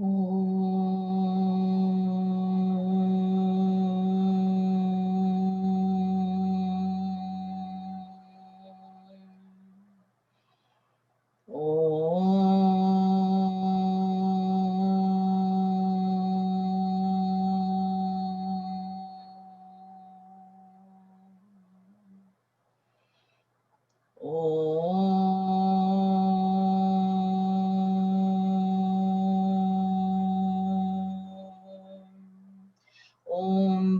Om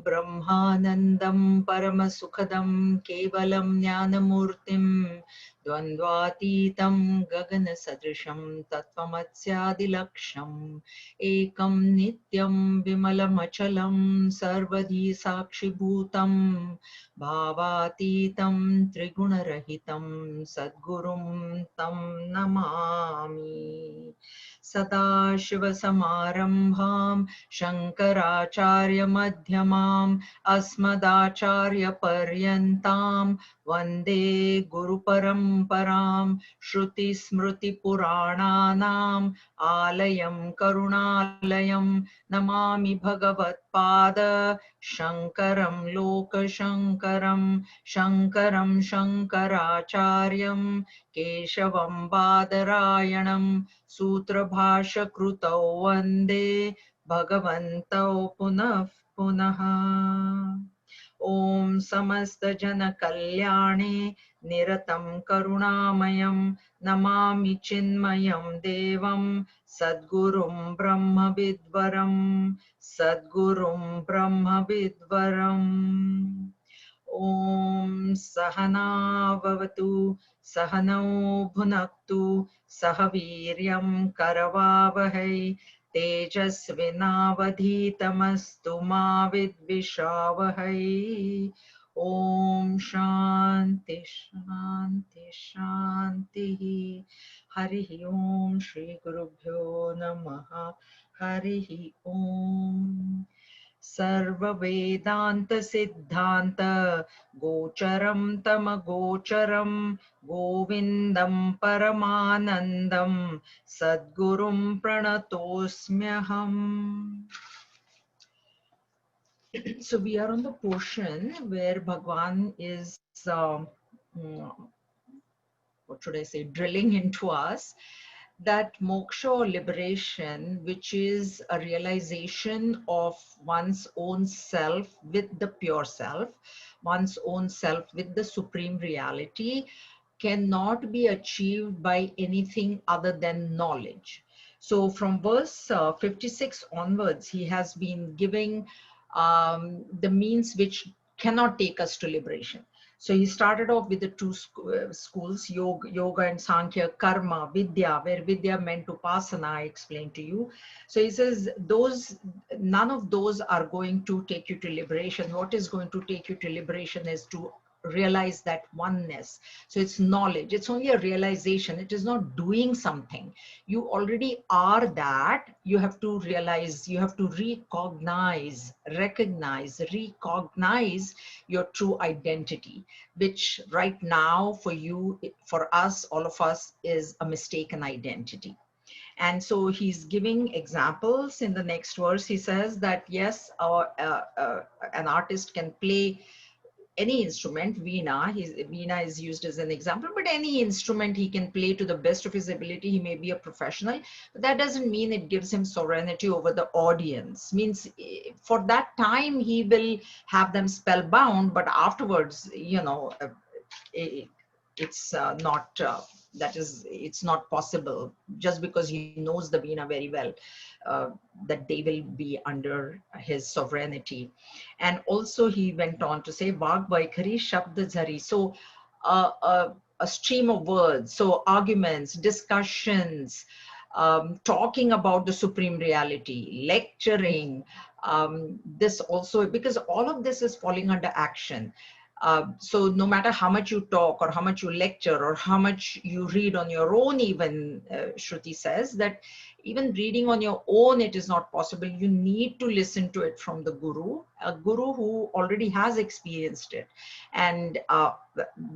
Brahmanandam Paramasukadam Kevalam Jnanamurtim Dvandvatitam Gagana Sadrisham Tattvamatsyaadilaksham Ekam Nityam Vimalamachalam Sarvadhi Sakshibhutam Bhavatitam Trigunarahitam Sadgurum Tam Namami Sada Shiva Samarambham Shankaracharya Madhyamam Asmadacharya Paryantam Vande Guru Paramparam Shruti Smriti Purananam Alayam Karunalayam Namami Bhagavat Pada Shankaram Loka Shankaram Shankaram Shankaracharyam Keshavam Badarayanam Sutra Bhasha Krutau Vande Bhagavantau Punah Punaha Om Samasta Jana Kalyane Niratam Karunamayam Namami Chinmayam Devam Sadgurum Brahma Vidvaram Sadgurum Brahma Vidvaram Om Sahana Vavatu Sahanau Bhunaktu Sahaviryam Karavavahai Tejasvinavadhitamastu ma vidvishavahai. Om Shanti Shanti Shanti. Harihi Om Shri Gurubhyo Namaha. Harihi Om. Sarva Vedanta Siddhanta Gocharam Tamagocharam Govindam Paramanandam Sadgurum Pranatosmyaham. So we are on the portion where Bhagwan is, what should I say, drilling into us that moksha or liberation, which is a realization of one's own self with the pure self, one's own self with the supreme reality, cannot be achieved by anything other than knowledge. So from verse 56 onwards, he has been giving the means which cannot take us to liberation. So he started off with the two schools, yoga and Sankhya, karma, vidya, where vidya meant upasana, I explained to you. So he says none of those are going to take you to liberation. What is going to take you to liberation is to realize that oneness. So it's knowledge. It's only a realization. It is not doing something. You already are that. You have to realize, you have to recognize your true identity, which right now for you, for us, all of us, is a mistaken identity. And so he's giving examples in the next verse. He says that yes, an artist can play any instrument. Veena is used as an example, but any instrument he can play to the best of his ability. He may be a professional, but that doesn't mean it gives him sovereignty over the audience. Means for that time he will have them spellbound, but afterwards, it's not it's not possible just because he knows the Veena very well, that they will be under his sovereignty. And also he went on to say Vag Vaikhari Shabda Jhari. So a stream of words, so arguments, discussions, talking about the supreme reality, lecturing, this also, because all of this is falling under action. So no matter how much you talk or how much you lecture or how much you read on your own, even Shruti says that even reading on your own, it is not possible. You need to listen to it from the guru, a guru who already has experienced it. And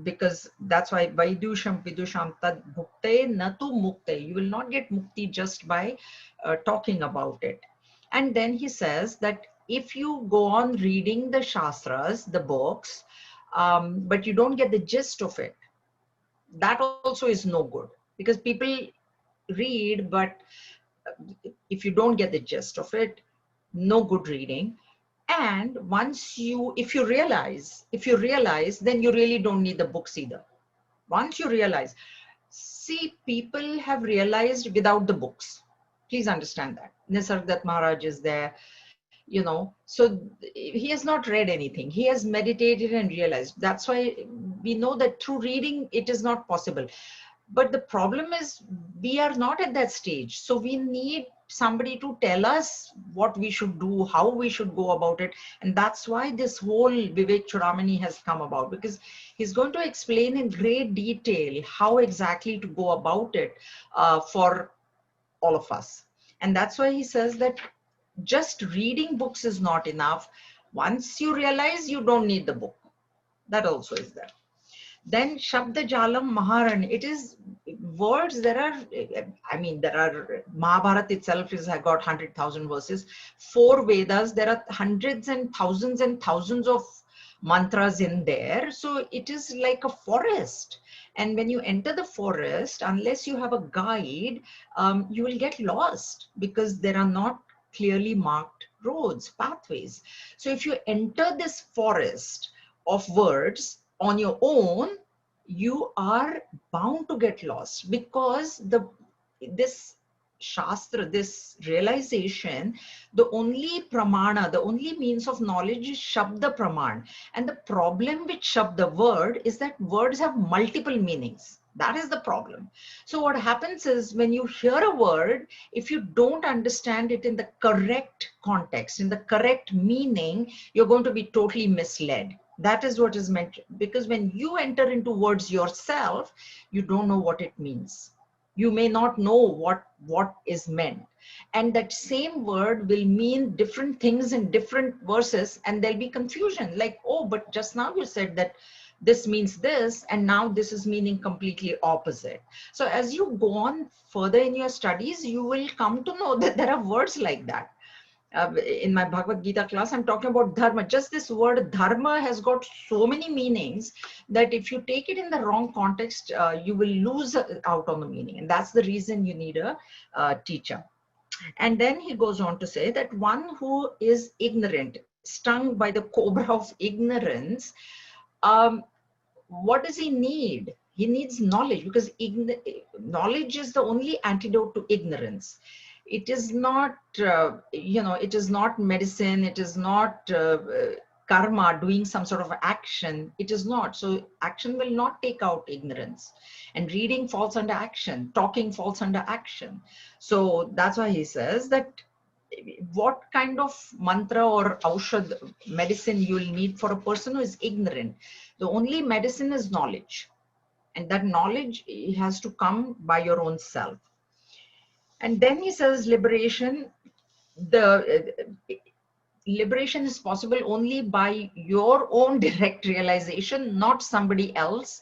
because that's why Vaidusham Vidusham Tad Bhukte Natu Mukte. You will not get mukti just by talking about it. And then he says that if you go on reading the Shastras, the books, but you don't get the gist of it, that also is no good, because people read, but if you don't get the gist of it, no good reading. And once you, if you realize, then you really don't need the books either. Once you realize, see, people have realized without the books. Please understand that. Nisargdat Maharaj is there, you know, so he has not read anything. He has meditated and realized. That's why we know that through reading, it is not possible. But the problem is we are not at that stage. So we need somebody to tell us what we should do, how we should go about it. And that's why this whole Vivekachudamani has come about, because he's going to explain in great detail how exactly to go about it for all of us. And that's why he says that just reading books is not enough. Once you realize, you don't need the book. That also is there. Then Shabda Jalam Maharan, it is words. There are, I mean, there are, Mahabharata itself has got 100,000 verses. 4 Vedas, there are hundreds and thousands of mantras in there. So it is like a forest. And when you enter the forest, unless you have a guide, you will get lost, because there are not clearly marked roads, pathways. So if you enter this forest of words on your own, you are bound to get lost, because this shastra, this realization, the only pramana, the only means of knowledge is shabda praman. And the problem with shabda word is that words have multiple meanings. That is the problem. So what happens is, when you hear a word, if you don't understand it in the correct context, in the correct meaning, you're going to be totally misled. That is what is meant, because when you enter into words yourself, you don't know what it means. You may not know what is meant. And that same word will mean different things in different verses, and there'll be confusion. Like, oh, but just now you said that this means this, and now this is meaning completely opposite. So as you go on further in your studies, you will come to know that there are words like that. In my Bhagavad Gita class, I'm talking about dharma. Just this word dharma has got so many meanings that if you take it in the wrong context, you will lose out on the meaning. And that's the reason you need a teacher. And then he goes on to say that one who is ignorant, stung by the cobra of ignorance, um, what does he need? He needs knowledge, because knowledge is the only antidote to ignorance. It is not, it is not medicine. It is not karma, doing some sort of action. It is not. So action will not take out ignorance. And reading falls under action. Talking falls under action. So that's why he says that what kind of mantra or aushad, medicine, you will need for a person who is ignorant. The only medicine is knowledge, and that knowledge has to come by your own self. And then he says liberation, the liberation is possible only by your own direct realization, not somebody else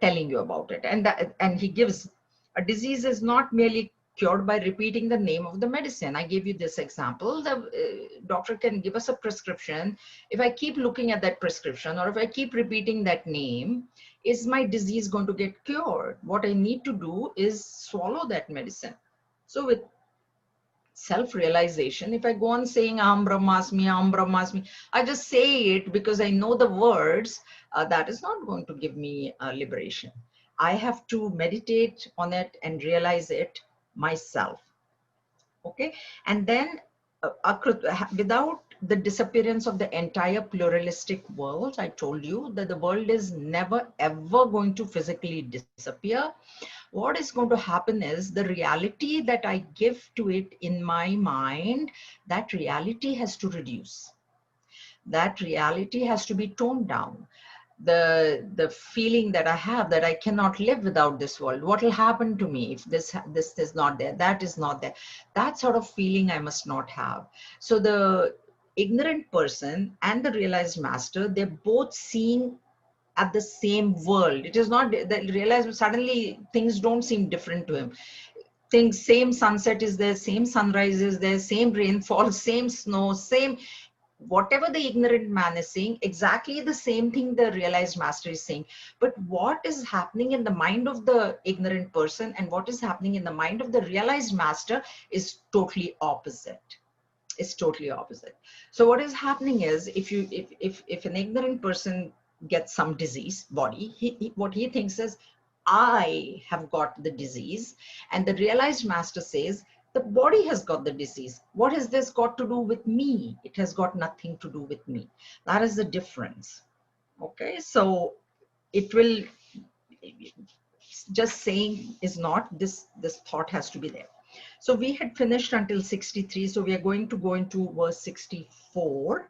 telling you about it. And he gives, a disease is not merely cured by repeating the name of the medicine. I gave you this example. The doctor can give us a prescription. If I keep looking at that prescription, or if I keep repeating that name, is my disease going to get cured? What I need to do is swallow that medicine. So with self-realization, if I go on saying Aham Brahmasmi, I just say it because I know the words, that is not going to give me liberation. I have to meditate on it and realize it myself. Okay, and then without the disappearance of the entire pluralistic world, I told you that the world is never ever going to physically disappear. What is going to happen is the reality that I give to it in my mind, that reality has to reduce. That reality has to be toned down. the feeling that I have that I cannot live without this world. What will happen to me if this is not there, that is not there? That sort of feeling I must not have. So the ignorant person and the realized master, they're both seeing at the same world. It is not that realize suddenly things don't seem different to him. Things, same sunset is there, same sunrise is there, same rainfall, same snow, same whatever the ignorant man is saying, exactly the same thing the realized master is saying. But what is happening in the mind of the ignorant person and what is happening in the mind of the realized master is totally opposite. It's totally opposite. So what is happening is, if an ignorant person gets some disease body, what he thinks is, I have got the disease, and the realized master says, the body has got the disease. What has this got to do with me? It has got nothing to do with me. That is the difference. Okay, so it will, just saying is not, this thought has to be there. So we had finished until 63, so we are going to go into verse 64,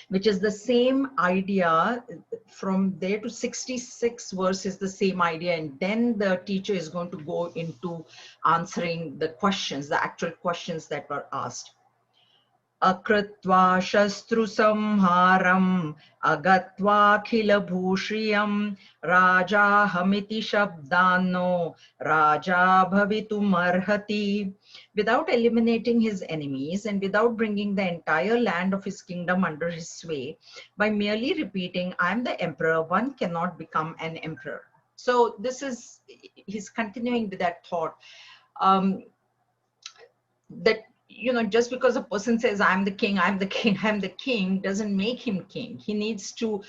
which is the same idea. From there to 66 verse is the same idea, and then the teacher is going to go into answering the questions, the actual questions that were asked. अकृत्वा शस्त्रुसंहारम् अगत्वाखिलभूषियम् राजाहमिति शब्दान्नो राजा भवितुमर्हति. Without eliminating his enemies and without bringing the entire land of his kingdom under his sway, by merely repeating, I am the emperor, one cannot become an emperor. So this is, he's continuing with that thought. That, just because a person says, I'm the king, I'm the king, I'm the king, doesn't make him king. He needs to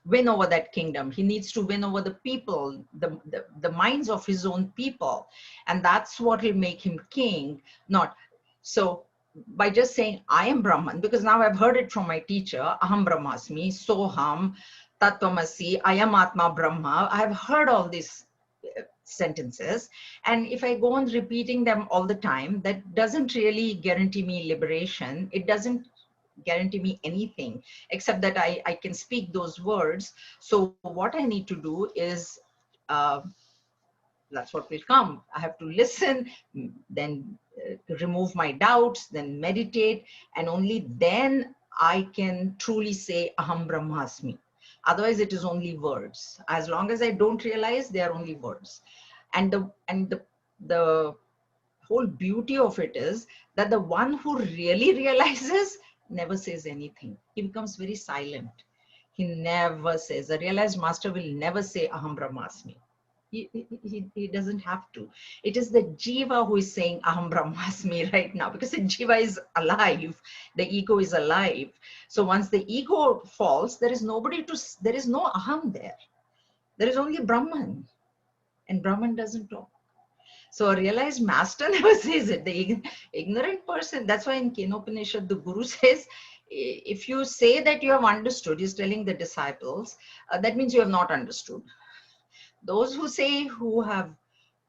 win over that kingdom. He needs to win over the people, the minds of his own people. And that's what will make him king. Not so by just saying, I am Brahman, because now I've heard it from my teacher, Aham Brahmasmi, Soham, Tattvamasi, Ayam Atma Brahma. I've heard all these sentences, and if I go on repeating them all the time, that doesn't really guarantee me liberation. It doesn't guarantee me anything except that I can speak those words. So what I need to do is, uh, that's what will come. I have to listen, then remove my doubts, then meditate, and only then I can truly say Aham Brahmasmi. Otherwise, it is only words. As long as I don't realize, they are only words. And the whole beauty of it is that the one who really realizes never says anything. He becomes very silent. He never says. A realized master will never say Aham Brahmasmi. He doesn't have to. It is the jiva who is saying Aham Brahmasmi right now, because the jiva is alive, the ego is alive. So once the ego falls, there is no Aham there. There is only Brahman, and Brahman doesn't talk. So a realized master never says it. The ignorant person, that's why in Kenopanishad, the Guru says, if you say that you have understood, he's telling the disciples, that means you have not understood. Those who say who have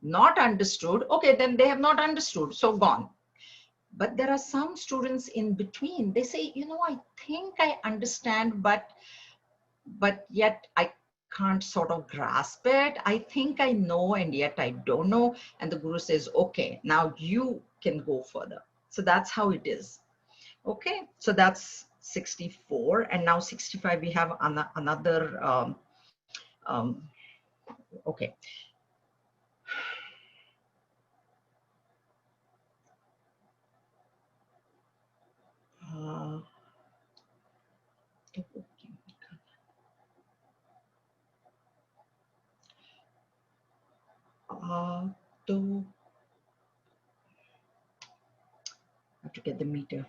not understood, okay, then they have not understood, so gone. But there are some students in between. They say, I think I understand, but yet I can't sort of grasp it. I think I know, and yet I don't know. And the Guru says, okay, now you can go further. So that's how it is. Okay, so that's 64. And now 65, we have another, okay. To have to get the meter.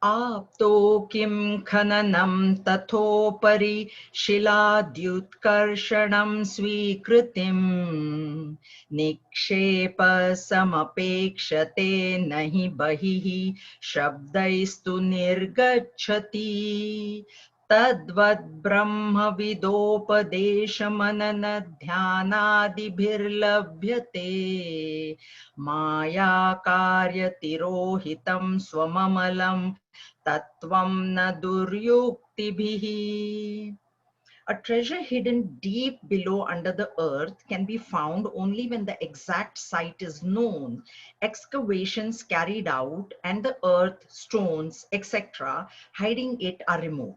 आप्तो किं खननं तथोपरि शिलाद्युत्कर्षणं स्वीकृतिं निक्षेप समपेक्षते नहि बहिः शब्दैस्तु निर्गच्छति तद्वद् ब्रह्मविदोपदेशमननध्यानादिभिर्लभ्यते मायाकार्यतिरोहितं स्वममलं तत्त्वं न दुर्युक्तम् Shaktibihi. A treasure hidden deep below under the earth can be found only when the exact site is known, excavations carried out, and the earth, stones, etc., hiding it are removed.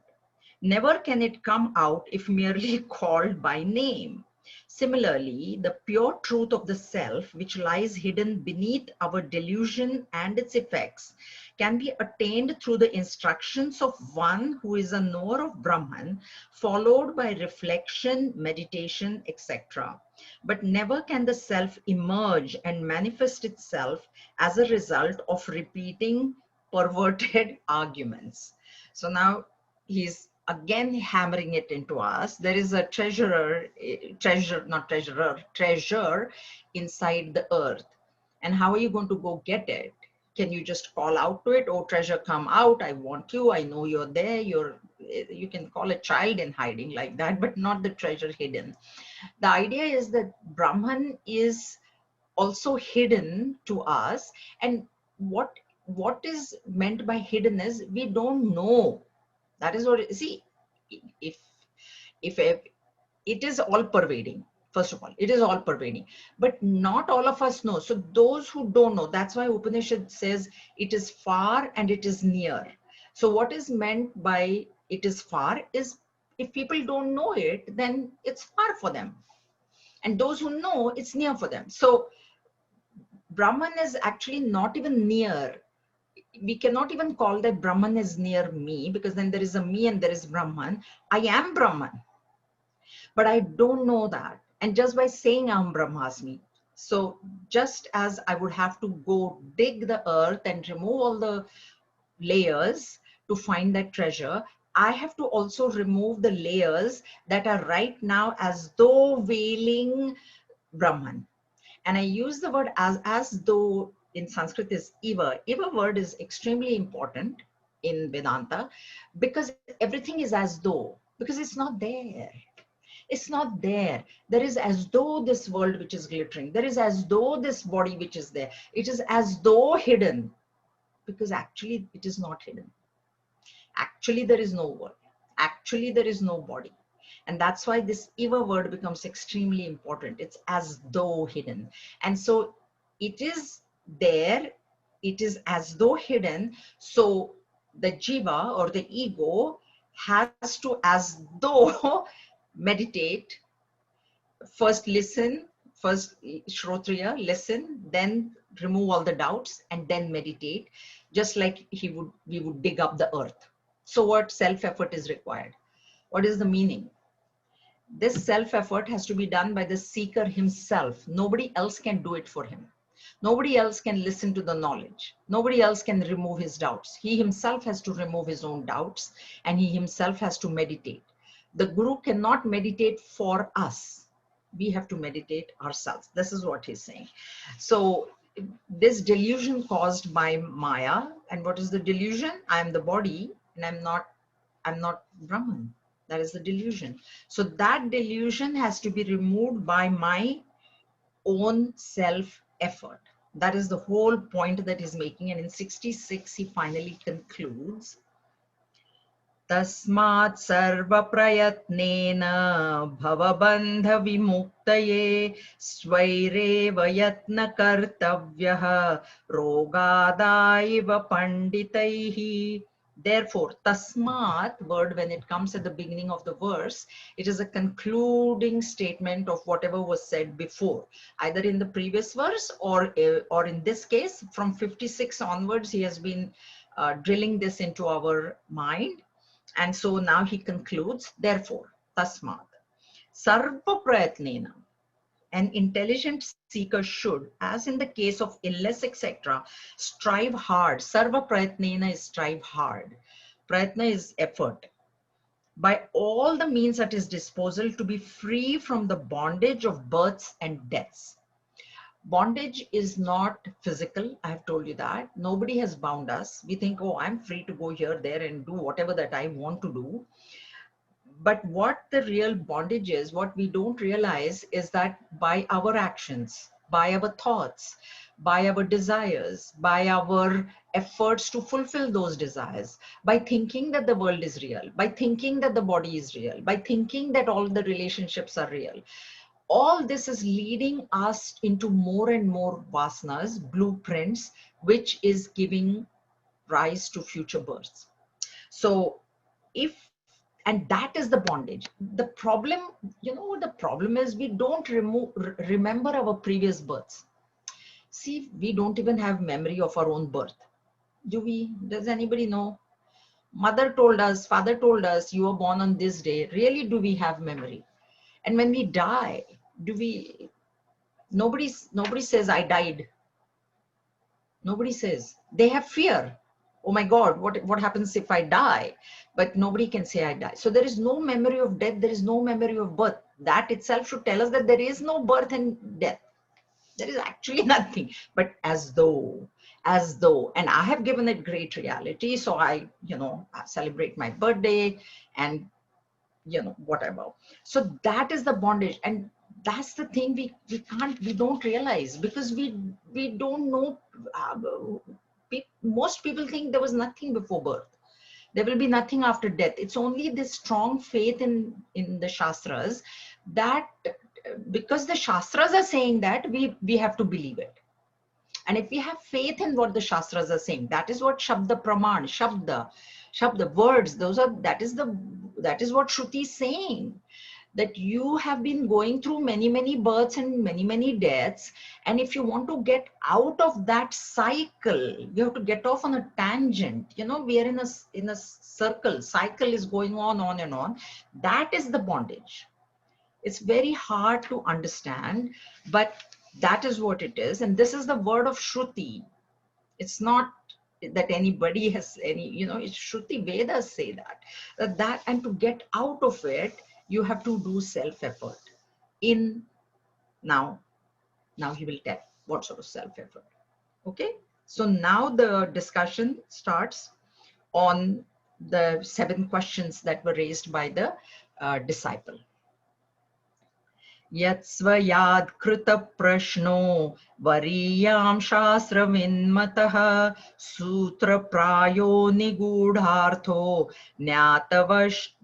Never can it come out if merely called by name. Similarly, the pure truth of the self, which lies hidden beneath our delusion and its effects, can be attained through the instructions of one who is a knower of Brahman, followed by reflection, meditation, etc. But never can the self emerge and manifest itself as a result of repeating perverted arguments. So now he's again hammering it into us. There is a treasure inside the earth. And how are you going to go get it? Can you just call out to it? Oh, treasure, come out. I want you. I know you're there. You can call a child in hiding like that, but not the treasure hidden. The idea is that Brahman is also hidden to us. And what is meant by hidden is we don't know. That is what, see, if if it is all pervading. First of all, it is all pervading, but not all of us know. So those who don't know, that's why Upanishad says it is far and it is near. So what is meant by it is far is, if people don't know it, then it's far for them, and those who know, it's near for them. So Brahman is actually not even near. We cannot even call that Brahman is near me, because then there is a me and there is Brahman. I am Brahman, but I don't know that. And just by saying I'm Brahmasmi. So just as I would have to go dig the earth and remove all the layers to find that treasure, I have to also remove the layers that are right now as though veiling Brahman. And I use the word as though in Sanskrit is eva. Eva word is extremely important in Vedanta, because everything is as though, because it's not there. It's not there. There is as though this world which is glittering. There is as though this body which is there. It is as though hidden, because actually it is not hidden. Actually, there is no world. Actually, there is no body. And that's why this eva word becomes extremely important. It's as though hidden. And so it is there. It is as though hidden. So the jiva or the ego has to as though meditate. First listen, first shrotriya, listen, then remove all the doubts, and then meditate, just like we would dig up the earth. So what self-effort is required? What is the meaning? This self-effort has to be done by the seeker himself. Nobody else can do it for him. Nobody else can listen to the knowledge. Nobody else can remove his doubts. He himself has to remove his own doubts, and he himself has to meditate. The guru cannot meditate for us. We have to meditate ourselves. This is what he's saying. So this delusion caused by Maya, and what is the delusion? I am the body and I'm not Brahman. That is the delusion. So that delusion has to be removed by my own self effort. That is the whole point that he's making. And in 66, he finally concludes, Tasmat sarva prayatnena bhavabandha vimuktaye svaireva yatna kartavyah rogadaiva panditaihi. Therefore, tasmat word, when it comes at the beginning of the verse, it is a concluding statement of whatever was said before, either in the previous verse or in this case, from 56 onwards, he has been drilling this into our mind. And so now he concludes, therefore, tasmat, sarva prayatnena, an intelligent seeker should, as in the case of illness, etc., strive hard. Sarva prayatnena is strive hard. Prayatna is effort. By all the means at his disposal to be free from the bondage of births and deaths. Bondage is not physical. I have told you that. Nobody has bound us. We think, oh, I'm free to go here, there, and do whatever that I want to do. But what the real bondage is, what we don't realize is that by our actions, by our thoughts, by our desires, by our efforts to fulfill those desires, by thinking that the world is real, by thinking that the body is real, by thinking that all the relationships are real. All this is leading us into more and more vasanas, blueprints, which is giving rise to future births. So if, and that is the bondage. The problem, what the problem is, we don't remember our previous births. See, we don't even have memory of our own birth. Do we? Does anybody know? Mother told us, father told us, you were born on this day. Really, do we have memory? And when we die, do we, nobody says I died. Nobody says. They have fear. Oh my God, what happens if I die? But nobody can say I die. So there is no memory of death. There is no memory of birth. That itself should tell us that there is no birth and death. There is actually nothing. But as though, and I have given it great reality. So I celebrate my birthday and whatever. So that is the bondage. And that's the thing we don't realize, because we don't know. Most people think there was nothing before birth, there will be nothing after death. It's only this strong faith in the shastras, that because the shastras are saying that, we have to believe it. And if we have faith in what the shastras are saying, that is what Shabda Praman, Shabda words, that is what Shruti is saying. That you have been going through many, many births and many, many deaths. And if you want to get out of that cycle, you have to get off on a tangent. We are in a circle. Cycle is going on and on. That is the bondage. It's very hard to understand, but that is what it is. And this is the word of Shruti. It's not that anybody has any, it's Shruti, Vedas say that, and to get out of it, you have to do self-effort. Now he will tell what sort of self-effort. Okay, so now the discussion starts on the 7 questions that were raised by the disciple. यत्स्वयात् कृतप्रश्नो वरीयां शास्त्रविन्मतः सूत्रप्रायो निगूढार्थो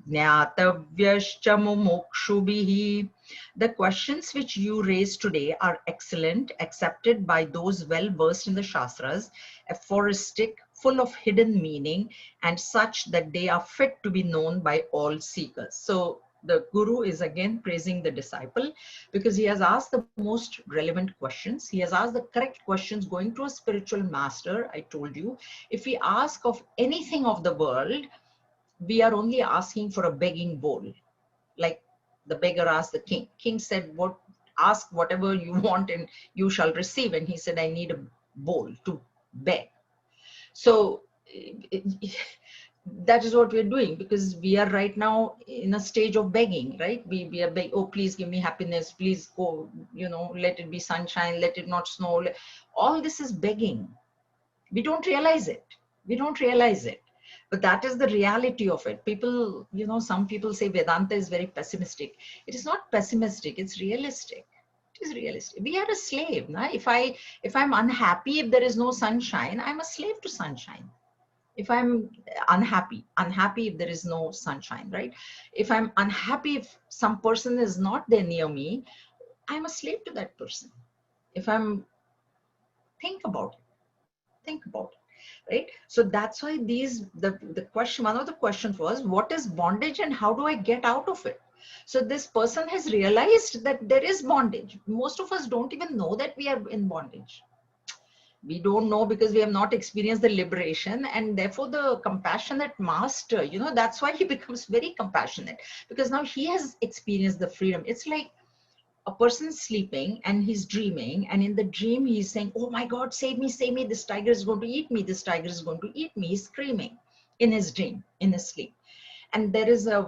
ज्ञातव्यश्च मुमुक्षुभिः. The questions which you raised today are excellent, accepted by those well versed in the Shastras, aphoristic, full of hidden meaning, and such that they are fit to be known by all seekers. So the guru is again praising the disciple, because he has asked the most relevant questions. He has asked the correct questions. Going to a spiritual master, I told you, if we ask of anything of the world, we are only asking for a begging bowl. Like the beggar asked the king. King said, ask whatever you want and you shall receive. And he said, I need a bowl to beg. So that is what we're doing, because we are right now in a stage of begging, right? We are begging, oh, please give me happiness, please go, let it be sunshine, let it not snow. All this is begging. We don't realize it. But that is the reality of it. People, some people say Vedanta is very pessimistic. It is not pessimistic, it's realistic. It is realistic. We are a slave. Nah? If I'm unhappy if there is no sunshine, I'm a slave to sunshine. If I'm unhappy if there is no sunshine, right? If I'm unhappy if some person is not there near me, I'm a slave to that person. If I'm, think about it, right? So that's why the question, one of the questions was, what is bondage and how do I get out of it? So this person has realized that there is bondage. Most of us don't even know that we are in bondage. We don't know because we have not experienced the liberation, and therefore the compassionate master, that's why he becomes very compassionate, because now he has experienced the freedom. It's like a person sleeping and he's dreaming, and in the dream he's saying, oh my God, save me, this tiger is going to eat me, he's screaming in his dream, in his sleep. And there is a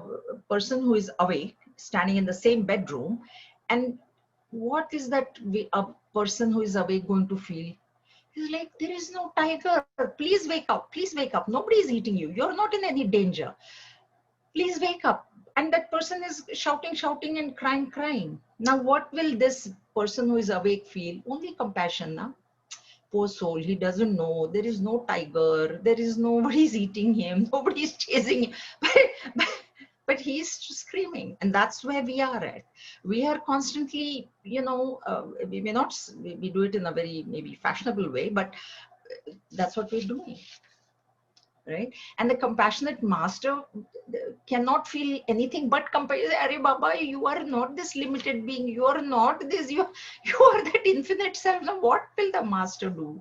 person who is awake, standing in the same bedroom, and what is that a person who is awake going to feel? He's like, there is no tiger. Please wake up. Nobody is eating you. You're not in any danger. Please wake up. And that person is shouting and crying. Now, what will this person who is awake feel? Only compassion now. poor soul, he doesn't know. There is no tiger. There is nobody's eating him. Nobody's chasing him. But, but he's screaming. And that's where we are at. We are constantly, we may not, we do it in a very maybe fashionable way, but that's what we're doing. Right? And the compassionate master cannot feel anything but compassion. Arey Baba, you are not this limited being. You are not this. You are that infinite self. Now, what will the master do?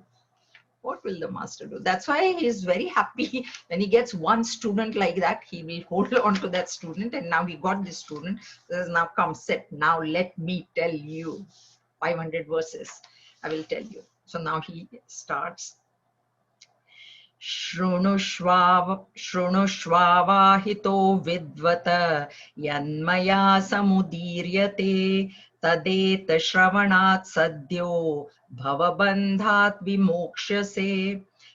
What will the master do? That's why he's very happy when he gets one student like that. He will hold on to that student, and now he got this student. Says, now come sit. Now let me tell you 500 verses. I will tell you. So now he starts. शृणुष्वावाहितो विद्वत यन्मया समुदीर्यते तदेत श्रवणात् सद्यो भवबन्धात् विमोक्ष्यसे.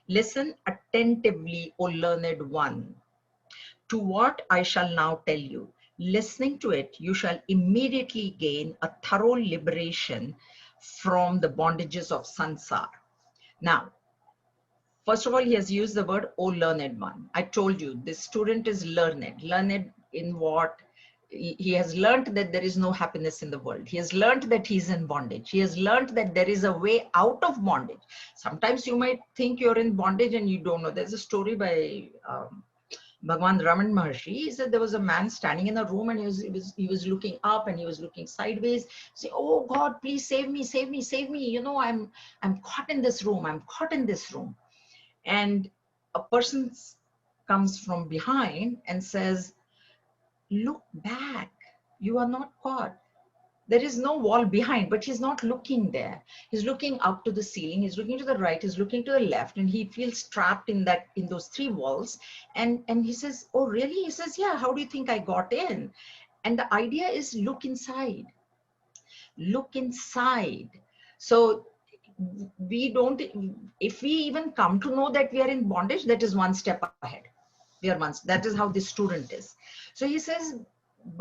Listen attentively, O learned one, to what I shall now tell you. Listening to it, you shall immediately gain a thorough liberation from the bondages of sansar. Now, first of all, he has used the word, "O learned one." I told you, this student is learned. Learned in what? He has learned that there is no happiness in the world. He has learned that he's in bondage. He has learned that there is a way out of bondage. Sometimes you might think you're in bondage and you don't know. There's a story by Bhagwan Raman Maharshi. He said there was a man standing in a room, and he was looking up and he was looking sideways, saying, "Oh God, please save me, save me, save me. I'm caught in this room. I'm caught in this room." And a person comes from behind and says, "Look back. You are not caught. There is no wall behind." But he's not looking there. He's looking up to the ceiling. He's looking to the right. He's looking to the left. And he feels trapped in those three walls. And he says, "Oh, really?" He says, "Yeah. How do you think I got in?" And the idea is look inside. Look inside. So we don't, if we even come to know that we are in bondage, that is one step ahead. That is how this student is. So he says,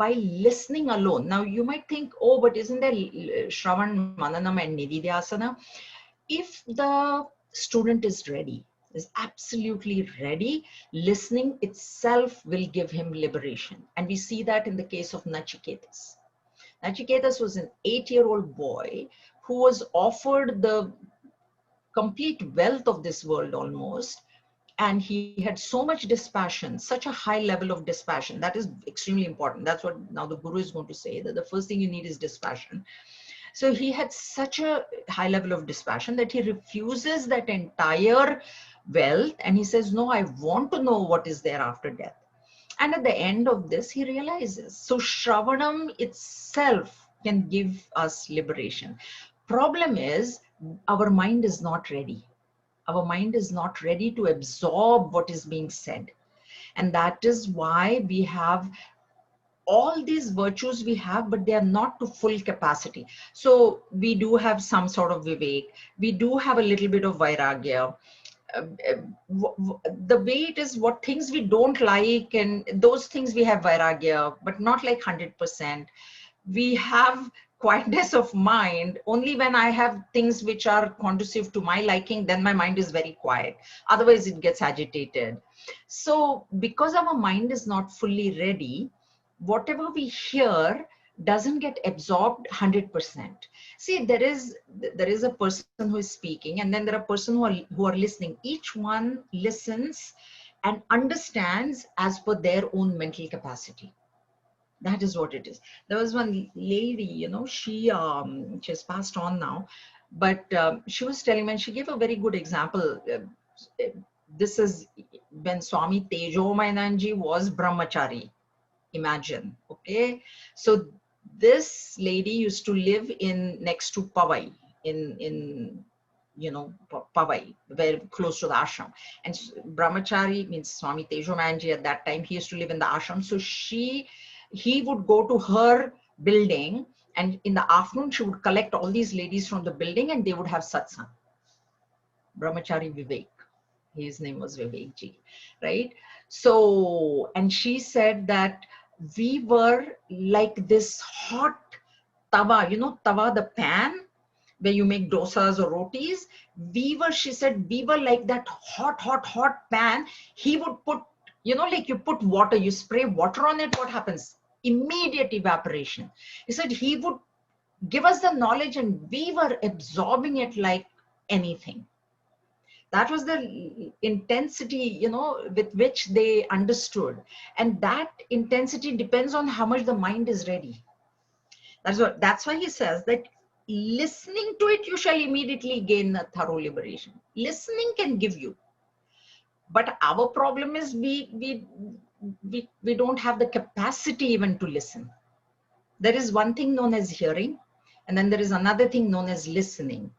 by listening alone. Now you might think, oh, but isn't there Shravan, Mananam and Nididhyasana? If the student is ready, is absolutely ready, listening itself will give him liberation. And we see that in the case of Nachiketas. Nachiketas was an 8-year-old boy who was offered the complete wealth of this world almost, and he had so much dispassion, such a high level of dispassion. That is extremely important. That's what now the Guru is going to say, that the first thing you need is dispassion. So he had such a high level of dispassion that he refuses that entire wealth, and he says, "No, I want to know what is there after death." And at the end of this, he realizes. So Shravanam itself can give us liberation. Problem is, our mind is not ready. Our mind is not ready to absorb what is being said. And that is why we have all these virtues we have, but they are not to full capacity. So we do have some sort of vivek. We do have a little bit of vairagya. The way it is, what things we don't like, and those things we have vairagya, but not like 100%. We have quietness of mind only when I have things which are conducive to my liking, then my mind is very quiet. Otherwise it gets agitated. So because our mind is not fully ready, whatever we hear doesn't get absorbed 100%. See, there is a person who is speaking, and then there are person who are listening. Each one listens and understands as per their own mental capacity. That is what it is. There was one lady, she has passed on now, but she was telling me, and she gave a very good example. This is when Swami Tejomayananji was brahmachari. Imagine, okay? So this lady used to live next to Pavai, in Pavai, very close to the ashram. And brahmachari means Swami Tejomayanji at that time, he used to live in the ashram. So he would go to her building, and in the afternoon she would collect all these ladies from the building and they would have satsang. Brahmachari Vivek, his name was Vivek ji, right? So, and she said that we were like this hot tawa, tawa, the pan, where you make dosas or rotis, she said, we were like that hot pan. He would put, like you put water, you spray water on it, what happens? Immediate evaporation. He said he would give us the knowledge and we were absorbing it like anything. That was the intensity, with which they understood. And that intensity depends on how much the mind is ready. That's why he says that listening to it, you shall immediately gain a thorough liberation. Listening can give you, but our problem is we don't have the capacity even to listen. There is one thing known as hearing, and then there is another thing known as listening.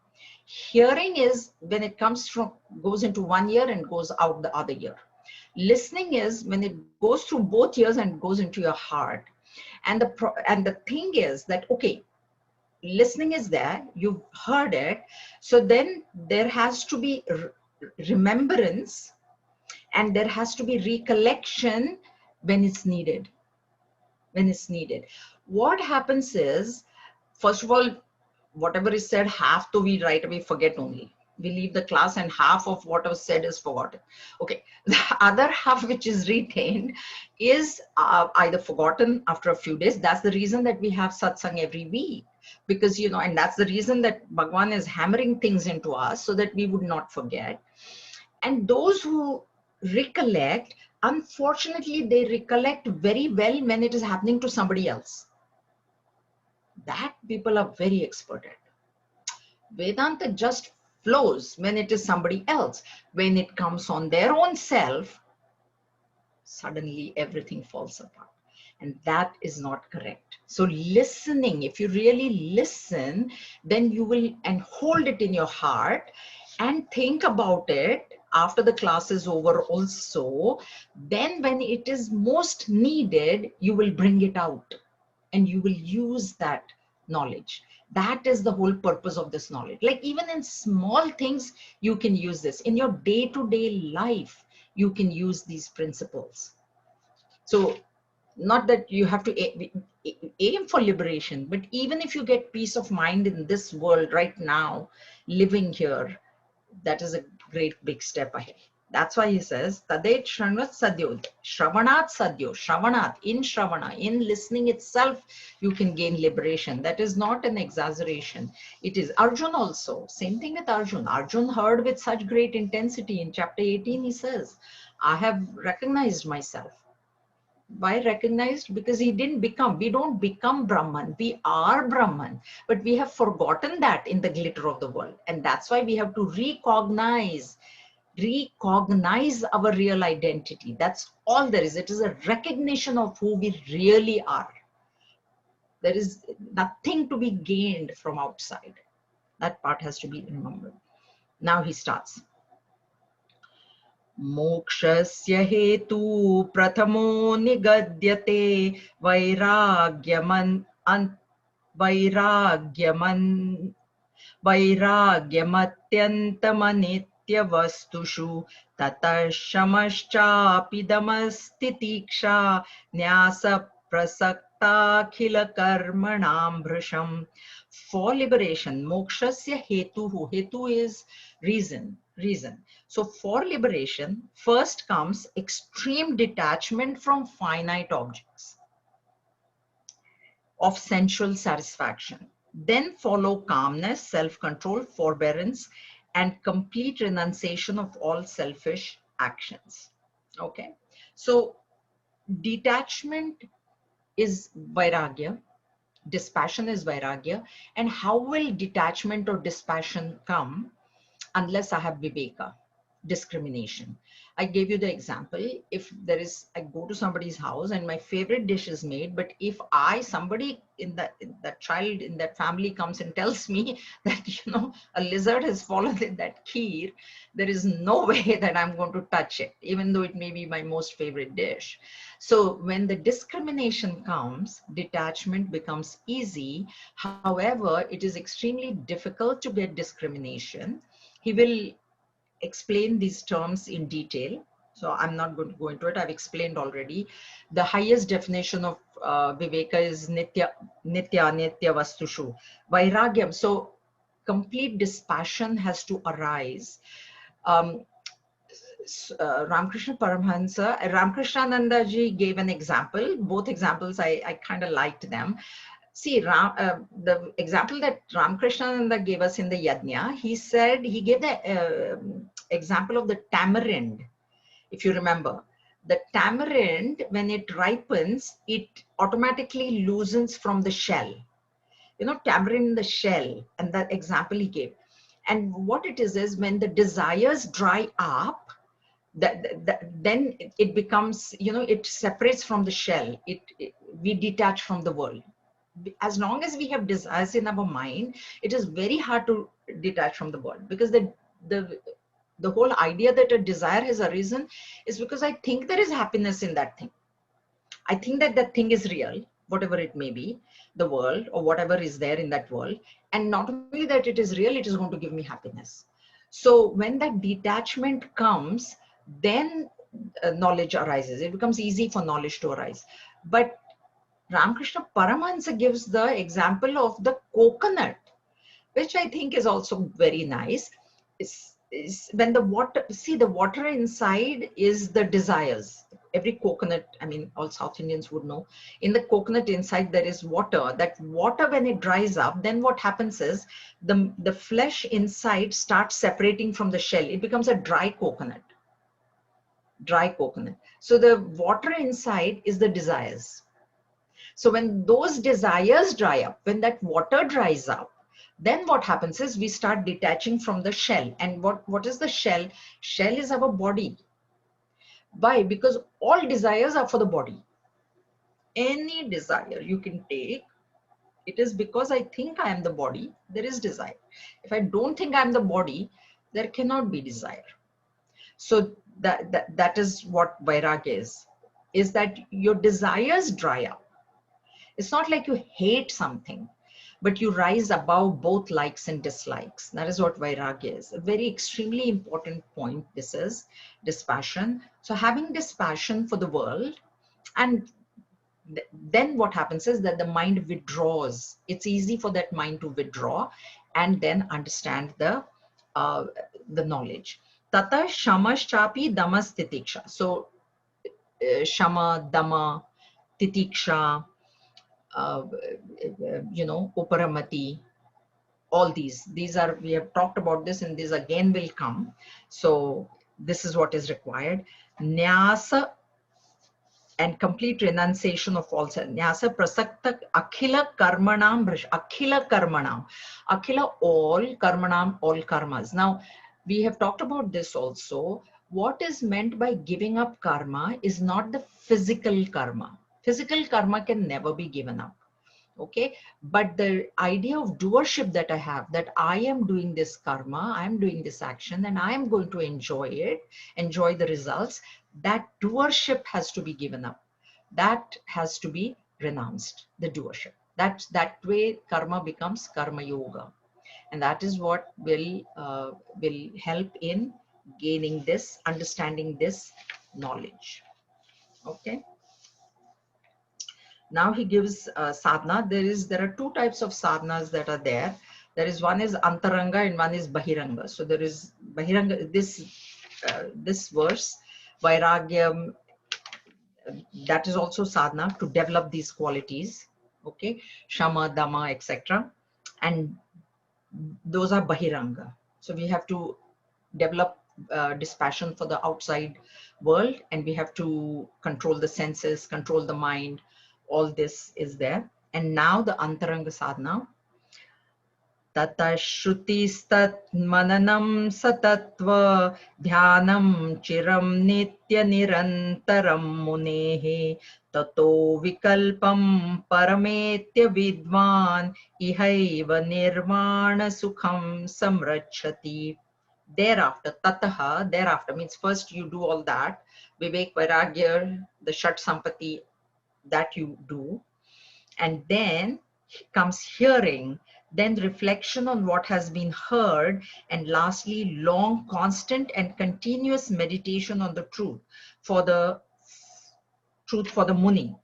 Hearing is when it goes into one ear and goes out the other ear. Listening is when it goes through both ears and goes into your heart. And the thing is that, okay, listening is there, you've heard it, so then there has to be remembrance, and there has to be recollection when it's needed. What happens is, first of all, whatever is said, half to we right away forget only. We leave the class and half of what was said is forgotten. Okay, the other half which is retained is either forgotten after a few days. That's the reason that we have satsang every week, because, and that's the reason that Bhagwan is hammering things into us so that we would not forget. And those who recollect, unfortunately, they recollect very well when it is happening to somebody else. That people are very expert at. Vedanta just flows when it is somebody else. When it comes on their own self, suddenly everything falls apart. And that is not correct. So listening, if you really listen, then you will, and hold it in your heart and think about it after the class is over also. Then when it is most needed, you will bring it out and you will use that knowledge. That is the whole purpose of this knowledge. Like even in small things, you can use this. In your day-to-day life, you can use these principles. So not that you have to aim for liberation, but even if you get peace of mind in this world right now, living here, that is a great big step ahead. That's why he says, Tadet Shranvat Sadyo, Shravanat Sadyo, Shravanat, in Shravana, in listening itself, you can gain liberation. That is not an exaggeration. It is. Arjun also, same thing with Arjun. Arjun heard with such great intensity. In chapter 18, he says, I have recognized myself. Why recognized? Because he didn't become, we don't become Brahman, we are Brahman, but we have forgotten that in the glitter of the world. And that's why we have to recognize our real identity. That's all there is. It is a recognition of who we really are. There is nothing to be gained from outside. That part has to be remembered. Now he starts. Mokshasya hetu pratamo nigadyate vairagyamatyantamanityavastushu tatashamaschapidamasthitiksha nyasa prasaktakhila karmanam bhrisham. For liberation, mokshasya hetu. Hetu is reason. So for liberation, first comes extreme detachment from finite objects of sensual satisfaction. Then follow calmness, self-control, forbearance, and complete renunciation of all selfish actions. Okay, so detachment is vairagya, dispassion is vairagya. And how will detachment or dispassion come? Unless I have viveka, discrimination. I gave you the example. If there is, I go to somebody's house and my favorite dish is made, but if somebody in that child in that family comes and tells me that, a lizard has fallen in that kheer, there is no way that I'm going to touch it, even though it may be my most favorite dish. So when the discrimination comes, detachment becomes easy. However, it is extremely difficult to get discrimination. He will explain these terms in detail, so I'm not going to go into it. I've explained already. The highest definition of Viveka is nitya vastushu. Vairagyam. So complete dispassion has to arise. Um, Ramakrishna Paramahansa, Ramakrishna ji gave an example. Both examples, I kind of liked them. See, the example that Ramakrishna gave us in the Yajna, he said, he gave the example of the tamarind, if you remember. The tamarind, when it ripens, it automatically loosens from the shell. You know, tamarind in the shell, and that example he gave. And what it is when the desires dry up, then it becomes, you know, it separates from the shell. We detach from the world. As long as we have desires in our mind, it is very hard to detach from the world, because the whole idea that a desire has arisen is because I think there is happiness in that thing. I think that that thing is real, whatever it may be, the world or whatever is there in that world. And not only that it is real, it is going to give me happiness. So when that detachment comes, then knowledge arises. It becomes easy for knowledge to arise. But Ramakrishna Paramahansa gives the example of the coconut, which I think is also very nice. Is when the water, see, the water inside is the desires. Every coconut, I mean, all South Indians would know, in the coconut inside there is water. That water, when it dries up, then what happens is the flesh inside starts separating from the shell. It becomes a dry coconut. Dry coconut. So the water inside is the desires. So when those desires dry up, when that water dries up, then what happens is we start detaching from the shell. And what is the shell? Shell is our body. Why? Because all desires are for the body. Any desire you can take, it is because I think I am the body, there is desire. If I don't think I am the body, there cannot be desire. So that is what Vairagya is that your desires dry up. It's not like you hate something, but you rise above both likes and dislikes. That is what Vairagya is. A very extremely important point. This is dispassion. So having dispassion for the world, and then what happens is that the mind withdraws. It's easy for that mind to withdraw and then understand uh, the knowledge. Tata shamaschapi damas titiksha. So shama, dama, titiksha, you know, uparamati, all these are, we have talked about this, and these again will come. So this is what is required. Nyasa and complete renunciation of false. Nyasa prasakta akhila karmanam, akhila all karmanam, all karmas. Now we have talked about this also. What is meant by giving up karma is not the physical karma. Physical karma can never be given up. Okay, but the idea of doership that I have, that I am doing this karma, I am doing this action, and I am going to enjoy it, enjoy the results, that doership has to be given up. That has to be renounced, the doership. That way karma becomes karma yoga, and that is what will help in gaining this, understanding this knowledge. Okay. Now he gives sadhana. There are two types of sadhanas that are there. There is, one is antaranga and one is bahiranga. So there is bahiranga, this verse, vairagyam, that is also sadhana to develop these qualities. Okay, shama, dama, etc. And those are bahiranga. So we have to develop dispassion for the outside world, and we have to control the senses, control the mind. All this is there. And now the antaranga sadhana. Tata shrutistat mananam satatva dhyanam chiram nitya nirantaram munehe tato vikalpam parametya vidvan ihaiva nirvana sukham samrachati. Thereafter, tataha, thereafter means first you do all that, vivek, vairagya, the shat sampati, that you do, and then comes hearing, then reflection on what has been heard, and lastly long, constant and continuous meditation on the truth for the muni.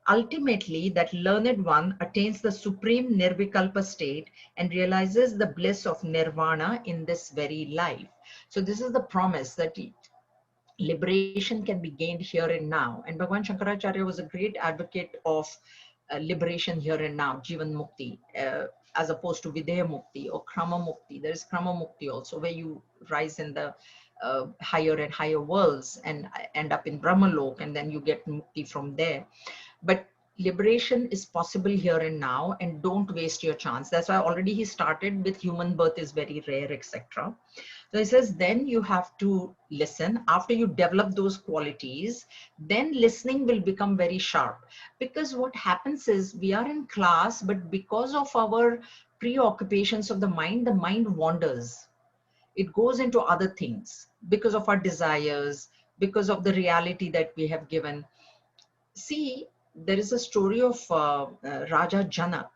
Ultimately, that learned one attains the supreme nirvikalpa state and realizes the bliss of nirvana in this very life. So this is the promise that liberation can be gained here and now. And Bhagavan Shankaracharya was a great advocate of liberation here and now, Jivan Mukti, as opposed to Videha Mukti or Krama Mukti. There is Krama Mukti also, where you rise in the higher and higher worlds and end up in Brahmalok, and then you get Mukti from there. But liberation is possible here and now, and don't waste your chance. That's why already he started with human birth is very rare, etc. So he says, then you have to listen. After you develop those qualities, then listening will become very sharp. Because what happens is we are in class, but because of our preoccupations of the mind wanders. It goes into other things because of our desires, because of the reality that we have given. See, there is a story of Raja Janak.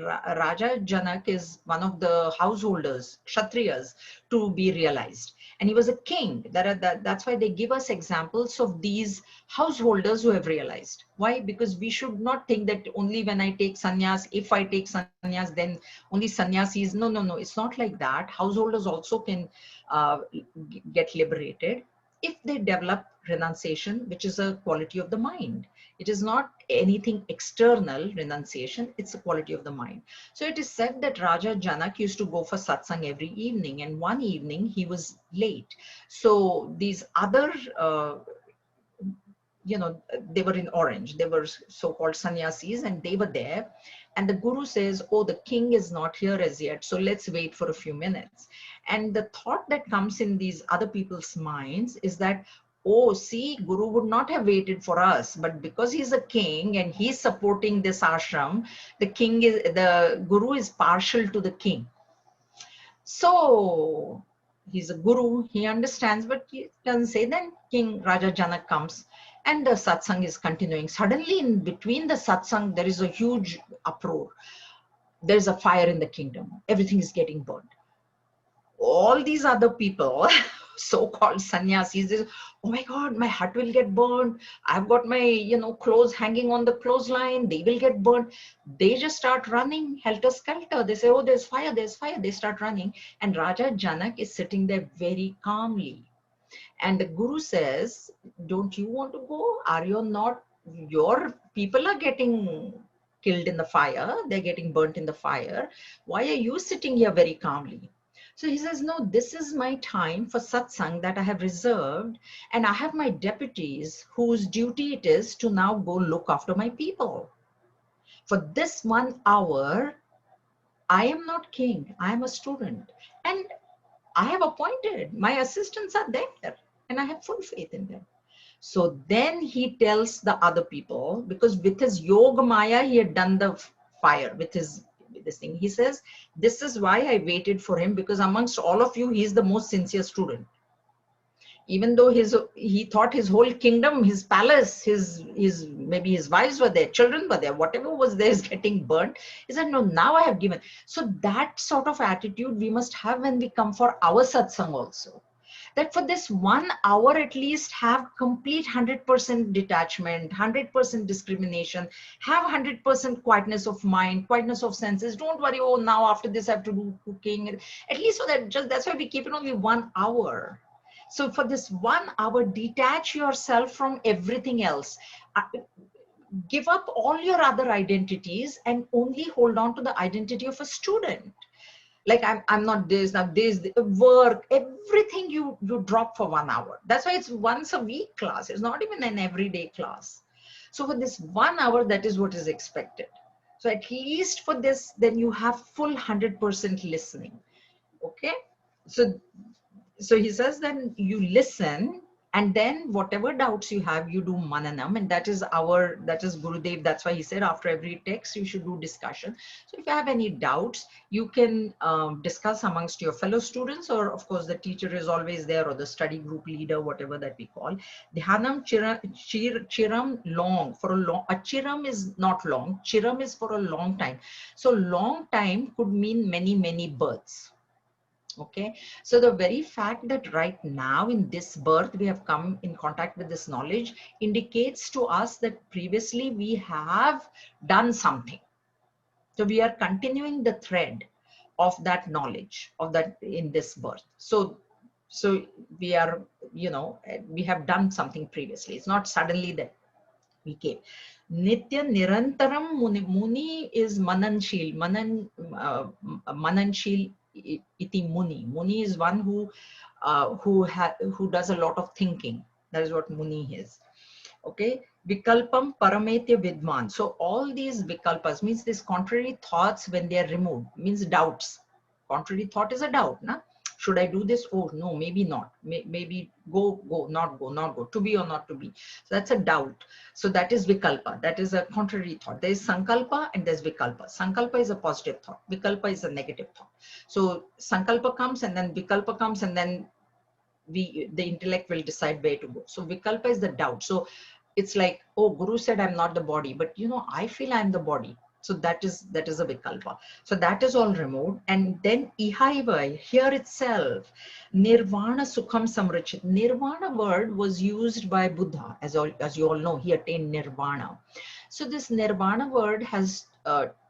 Raja Janak is one of the householders, Kshatriyas, to be realized. And he was a king. That's why they give us examples of these householders who have realized. Why? Because we should not think that only when I take sannyas, if I take sannyas, then only sannyasis. No, no, no. It's not like that. Householders also can uh, get liberated if they develop renunciation, which is a quality of the mind. It is not anything external renunciation, it's a quality of the mind. So it is said that Raja Janak used to go for satsang every evening, and one evening he was late. So these other they were in orange, they were so-called sannyasis, and they were there, and the guru says, oh, the king is not here as yet, so let's wait for a few minutes. And the thought that comes in these other people's minds is that, oh, see, guru would not have waited for us, but because he's a king and he's supporting this ashram, the guru is partial to the king. So he's a guru, he understands, but he doesn't say. Then King Raja Janak comes and the satsang is continuing. Suddenly, in between the satsang, there is a huge uproar. There's a fire in the kingdom. Everything is getting burned. All these other people, so-called sannyasis, they say, oh my God, my hut will get burned. I've got my, clothes hanging on the clothesline. They will get burned. They just start running helter-skelter. They say, oh, there's fire, there's fire. They start running. And Raja Janak is sitting there very calmly. And the guru says, don't you want to go? Are you not? Your people are getting killed in the fire. They're getting burnt in the fire. Why are you sitting here very calmly? So he says, no, this is my time for satsang that I have reserved. And I have my deputies whose duty it is to now go look after my people. For this 1 hour, I am not king. I am a student. And I have appointed, my assistants are there. And I have full faith in them. So then he tells the other people, because with his yoga maya, he had done the fire with this thing. He says, this is why I waited for him, because amongst all of you, he's the most sincere student. Even though he thought his whole kingdom, his palace, maybe his wives were there, children were there, whatever was there is getting burnt. He said, no, now I have given. So that sort of attitude we must have when we come for our satsang also. That for this 1 hour at least have complete 100% detachment, 100% discrimination, have 100% quietness of mind, quietness of senses. Don't worry, oh, now after this I have to do cooking. At least so that's why we keep it only 1 hour. So for this 1 hour, detach yourself from everything else. Give up all your other identities and only hold on to the identity of a student. Like I'm not this, now this, work, everything you drop for 1 hour. That's why it's once a week class. It's not even an everyday class. So for this 1 hour, that is what is expected. So at least for this, then you have full 100% listening. Okay. So he says, then you listen, and then whatever doubts you have, you do mananam, and that is Gurudev. That's why he said after every text you should do discussion. So if you have any doubts, you can discuss amongst your fellow students, or of course the teacher is always there, or the study group leader, whatever that we call. Dhyanam chiram, long, for a long. A chiram is not long. Chiram is for a long time. So long time could mean many births. Okay, so the very fact that right now in this birth we have come in contact with this knowledge indicates to us that previously we have done something. So we are continuing the thread of that knowledge of that in this birth. So we are, we have done something previously. It's not suddenly that we came. Nitya Nirantaram Muni. Muni is Mananshil. Mananshil iti Muni. Muni is one who does a lot of thinking. That is what Muni is. Okay. Vikalpam Parametya Vidman. So all these vikalpas means these contrary thoughts, when they are removed, means doubts. Contrary thought is a doubt, na? Should I do this? Oh no, maybe not. Maybe go, not go, not go. To be or not to be. So that's a doubt. So that is vikalpa. That is a contrary thought. There is sankalpa and there's vikalpa. Sankalpa is a positive thought. Vikalpa is a negative thought. So sankalpa comes and then vikalpa comes, and then the intellect will decide where to go. So vikalpa is the doubt. So it's like, oh, Guru said I'm not the body, but I feel I'm the body. So that is a vikalpa. So that is all removed. And then ihaiva, here itself, nirvana sukham samrachit. Nirvana word was used by Buddha, as you all know, he attained nirvana. So this nirvana word has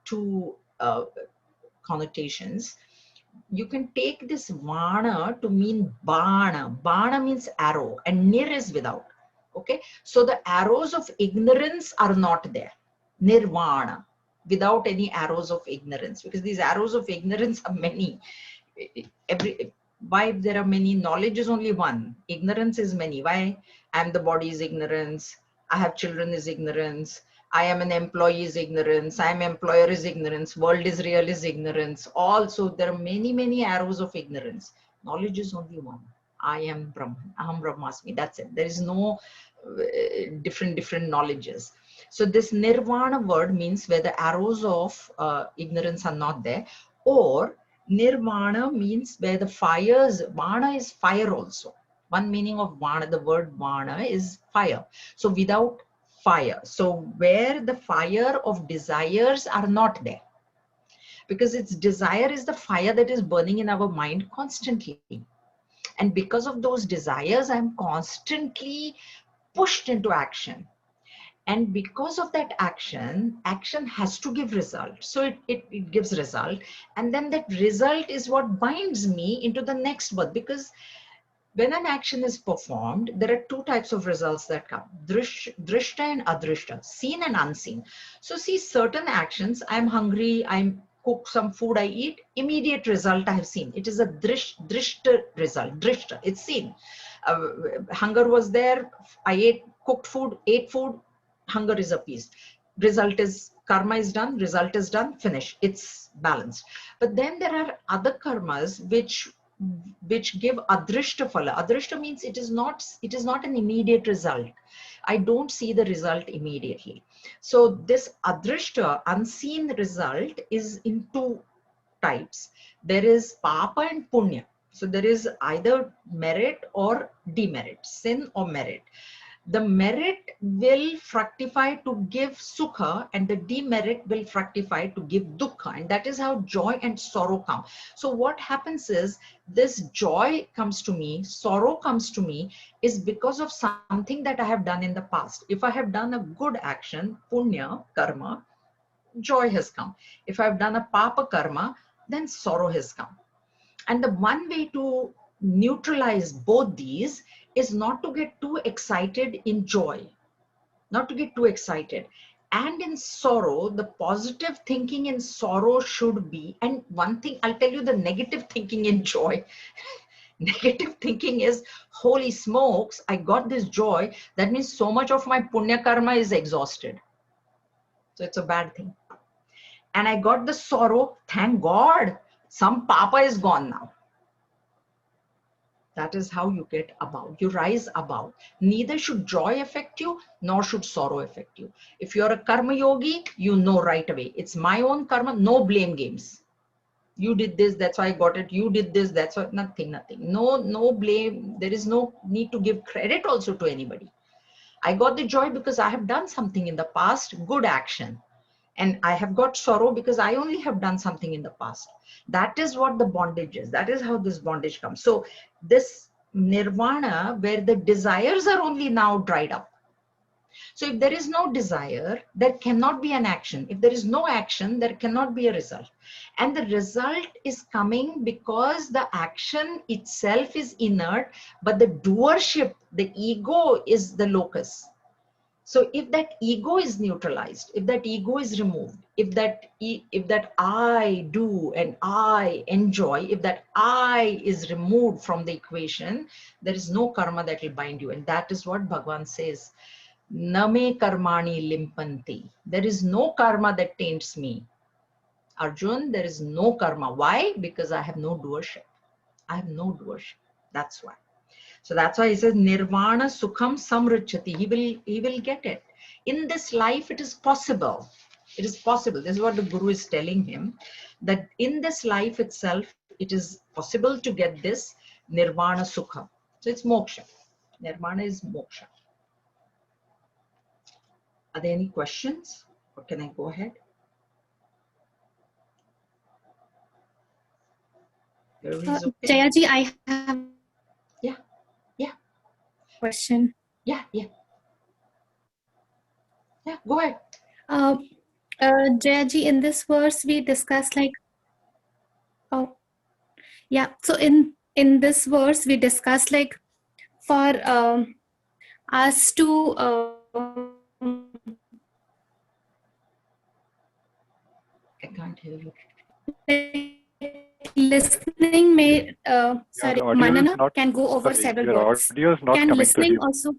two connotations. You can take this vana to mean bana. Bana means arrow, and nir is without. Okay, so the arrows of ignorance are not there. Nirvana, without any arrows of ignorance, because these arrows of ignorance are many. Why there are many? Knowledge is only one. Ignorance is many. Why? I'm the body is ignorance. I have children is ignorance. I am an employee is ignorance. I am employer is ignorance. World is real is ignorance. Also, there are many arrows of ignorance. Knowledge is only one. I am Brahman. Aham Brahmasmi. That's it. There is no different knowledges. So this nirvana word means where the arrows of ignorance are not there, or nirvana means where the fires, vana is fire also. One meaning of vana, the word vana is fire. So without fire. So where the fire of desires are not there. Because its desire is the fire that is burning in our mind constantly. And because of those desires, I'm constantly pushed into action. And because of that action has to give result. So it gives result. And then that result is what binds me into the next birth. Because when an action is performed, there are two types of results that come. Drishta and adrishta, seen and unseen. So see, certain actions, I'm hungry, I'm cook some food, I eat, immediate result I have seen. It is a drishta result, drishta, it's seen. Hunger was there, I ate food, hunger is appeased. Result is, karma is done, result is done, finish, it's balanced. But then there are other karmas which give adrishta phala. Adrishta means it is not an immediate result. I don't see the result immediately. So this adrishta, unseen result, is in two types. There is papa and punya. So there is either merit or demerit, sin or merit. The merit will fructify to give sukha, and the demerit will fructify to give dukkha. And that is how joy and sorrow come. So what happens is, this joy comes to me, sorrow comes to me, is because of something that I have done in the past. If I have done a good action, punya, karma, joy has come. If I've done a papa karma, then sorrow has come. And the one way to neutralize both these is not to get too excited in joy, not to get too excited. And in sorrow, the positive thinking in sorrow should be, and one thing I'll tell you, the negative thinking in joy. Negative thinking is, holy smokes, I got this joy. That means so much of my punya karma is exhausted. So it's a bad thing. And I got the sorrow, thank God, some papa is gone now. That is how you get above. You rise above. Neither should joy affect you, nor should sorrow affect you. If you're a karma yogi, you know right away. It's my own karma, no blame games. You did this, that's why I got it. You did this, that's why, nothing. No blame. There is no need to give credit also to anybody. I got the joy because I have done something in the past, good action. And I have got sorrow because I only have done something in the past. That is what the bondage is. That is how this bondage comes. So this nirvana, where the desires are only now dried up. So if there is no desire, there cannot be an action. If there is no action, there cannot be a result. And the result is coming because the action itself is inert, but the doership, the ego, is the locus. So if that ego is neutralized, if that ego is removed, if that I do and I enjoy, if that I is removed from the equation, there is no karma that will bind you. And that is what Bhagavan says. Name karmani limpanti. There is no karma that taints me. Arjun, there is no karma. Why? Because I have no doership. I have no doership. That's why. So that's why he says nirvana sukham samruchati. He will get it. In this life, it is possible. It is possible. This is what the Guru is telling him, that in this life itself, it is possible to get this nirvana sukham. So it's moksha. Nirvana is moksha. Are there any questions? Or can I go ahead? Everybody's okay? Jayaji, I have Yeah. question. Yeah. Go ahead. Jayaji, in this verse we discussed like, so in this verse we discussed like for us to I can't hear you. Listening may manana can go over several your words. audio is not Can coming listening through. also?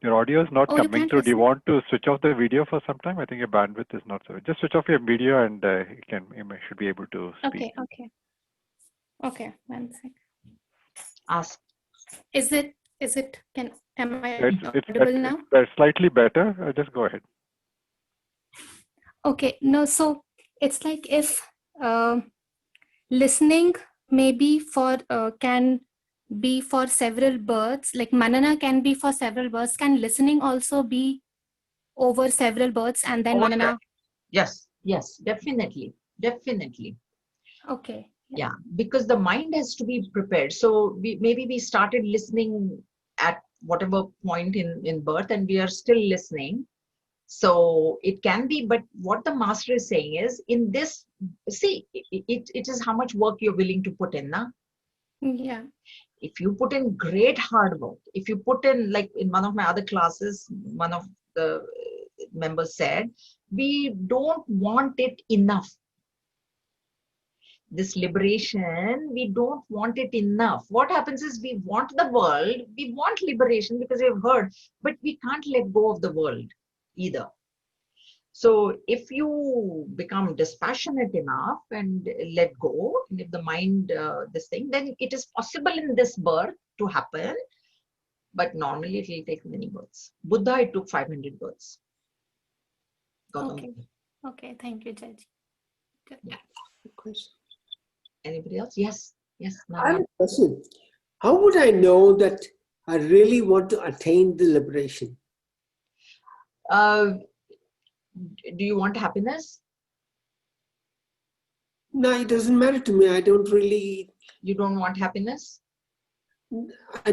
Your audio is not Oh, you coming can't through. Do you listen? want to switch off the video for some time? I think your bandwidth is not so. Just switch off your video and you should be able to speak. Okay. 1 sec. Ask. Is it? Am I It's audible now? slightly better. Just go ahead. Okay. No. So it's like if listening maybe for can be for several births, like manana can be for several births. Can listening also be over several births and then manana? Yes, definitely. Okay. Yeah, because the mind has to be prepared. So maybe we started listening at whatever point in birth, and we are still listening. So it can be, but what the master is saying is, in this, see, it is how much work you're willing to put in, na? Yeah. If you put in great hard work, if you put in, like in one of my other classes, one of the members said, we don't want it enough. This liberation, we don't want it enough. What happens is, we want the world, we want liberation because we've heard, but we can't let go of the world either. So if you become dispassionate enough and let go, and if the mind, this thing, then it is possible in this birth to happen, but normally it will take many births. Buddha, it took 500 births. Okay, thank you, Jaji. Yeah. Anybody else? Yes. I have a question. How would I know that I really want to attain the liberation? Do you want happiness? No, it doesn't matter to me. I don't really. You don't want happiness? I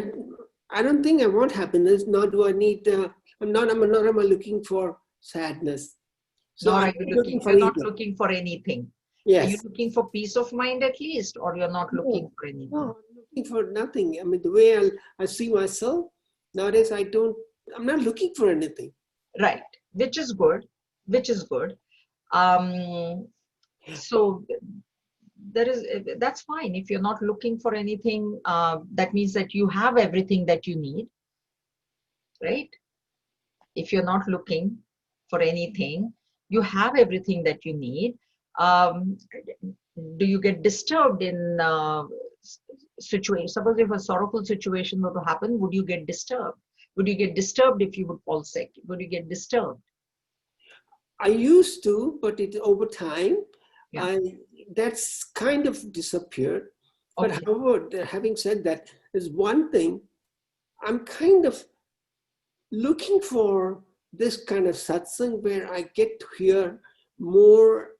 don't think I want happiness. Nor do I need. I'm not looking for sadness. So you're not looking for anything. Yes. Are you looking for peace of mind at least, or you're not looking for anything? No, I'm looking for nothing. I mean, the way I see myself nowadays, I'm not looking for anything. Right, which is good. So that's fine. If you're not looking for anything, that means that you have everything that you need, right? If you're not looking for anything, you have everything that you need. Do you get disturbed in situation? Suppose if a sorrowful situation were to happen, would you get disturbed? Would you get disturbed if you would fall sick? Would you get disturbed? I used to, but over time, yeah. That's kind of disappeared. Okay. But however, having said that, there's one thing, I'm kind of looking for this kind of satsang where I get to hear more,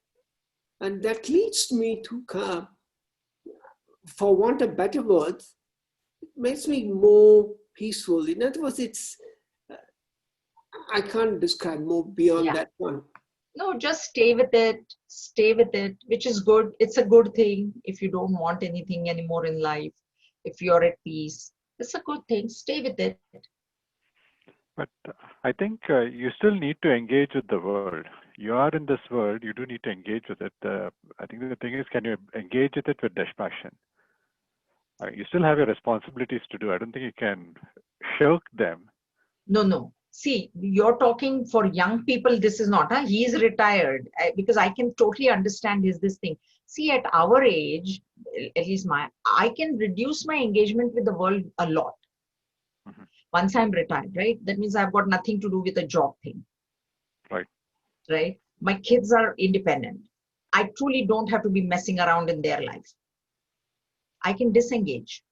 and that leads me to, for want of better words, it makes me more peaceful. In other words, I can't describe more beyond Yeah. that one. No, just stay with it, which is good. It's a good thing if you don't want anything anymore in life, if you're at peace. It's a good thing. Stay with it. But I think you still need to engage with the world. You are in this world, you do need to engage with it. I think the thing is, can you engage with it with dispassion? You still have your responsibilities to do. I don't think you can shirk them. No. See, you're talking for young people. This is not, he is retired, because I can totally understand this thing. See, at our age, at least I can reduce my engagement with the world a lot. Mhm. Once I'm retired, right? That means I've got nothing to do with the job thing. Right. Right? My kids are independent. I truly don't have to be messing around in their life. I can disengage.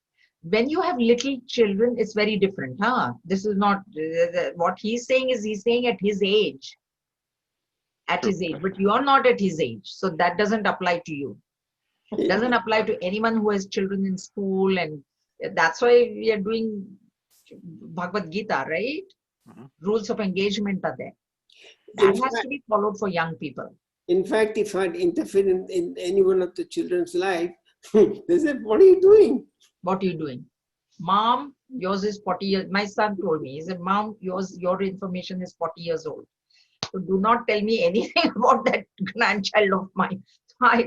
When you have little children, it's very different. This is not what he's saying is he's saying at his age. At True. his age, but you're not at his age. So that doesn't apply to you. It doesn't apply to anyone who has children in school. And that's why we are doing Bhagavad Gita, right? Mhm. Rules of engagement are there. That has to be followed for young people. In fact, if I'd interfere in any one of the children's life, they said, "What are you doing?" What are you doing? Mom, yours is 40 years. My son told me, he said, Mom, your information is 40 years old. So do not tell me anything about that grandchild of mine. I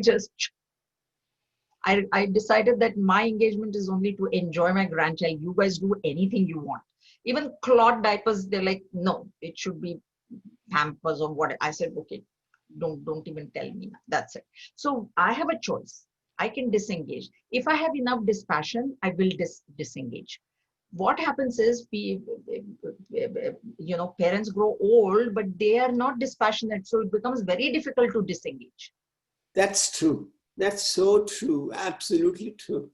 decided that my engagement is only to enjoy my grandchild. You guys do anything you want. Even cloth diapers, they're like, no, it should be Pampers or what. I said, okay, don't even tell me. That's it. So I have a choice. I can disengage. If I have enough dispassion, I will disengage. What happens is, parents grow old, but they are not dispassionate. So it becomes very difficult to disengage. That's true. That's so true. Absolutely true.